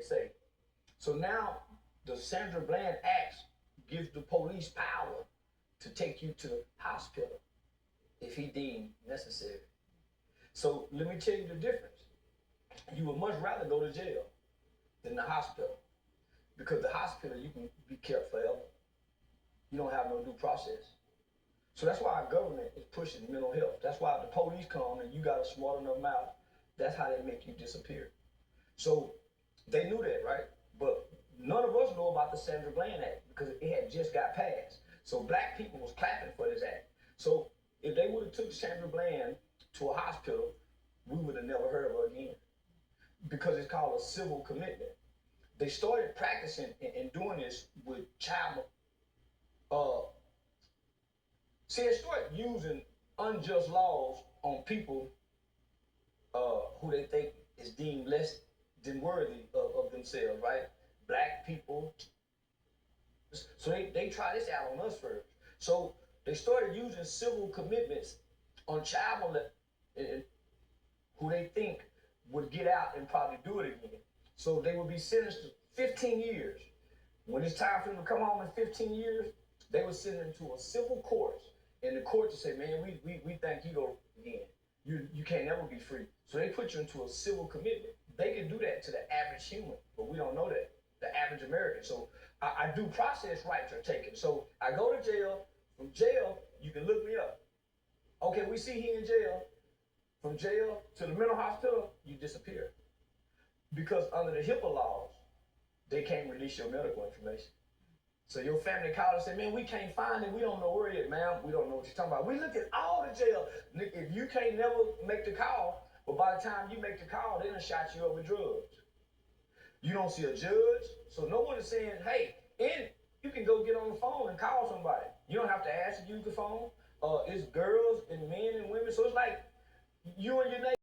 say. So now the Sandra Bland Act gives the police power to take you to the hospital if he deemed necessary. So let me tell you the difference. You would much rather go to jail than the hospital, because the hospital you can be kept forever. You don't have no due process. So that's why our government is pushing mental health. That's why the police come and you got a smart enough mouth. That's how they make you disappear. So they knew that, right? But none of us know about the Sandra Bland Act because it had just got passed. So black people was clapping for this act. So if they would have took Sandra Bland to a hospital, we would have never heard of her again, because it's called a civil commitment. They started practicing and doing this with child. They started using unjust laws on people who they think is deemed less than worthy of themselves, right? Black people. So they try this out on us first. So they started using civil commitments on child molesters who they think would get out and probably do it again. So they would be sentenced to 15 years. When it's time for them to come home in 15 years, they would send them to a civil court. And the court to say, man, we think you go again. You can't never be free. So they put you into a civil commitment. They can do that to the average human, but we don't know that, the average American. So I due process rights are taken. So I go to jail. From jail, you can look me up. Okay, we see he in jail. From jail to the mental hospital, you disappear. Because under the HIPAA laws, they can't release your medical information. So your family called and said, man, we can't find him. We don't know where he is, ma'am. We don't know what you're talking about. We look at all the jail. If you can't never make the call, but by the time you make the call, they done shot you up with drugs. You don't see a judge. So no one is saying, hey, and you can go get on the phone and call somebody. You don't have to ask to use the phone. It's girls and men and women. So it's like you and your neighbor.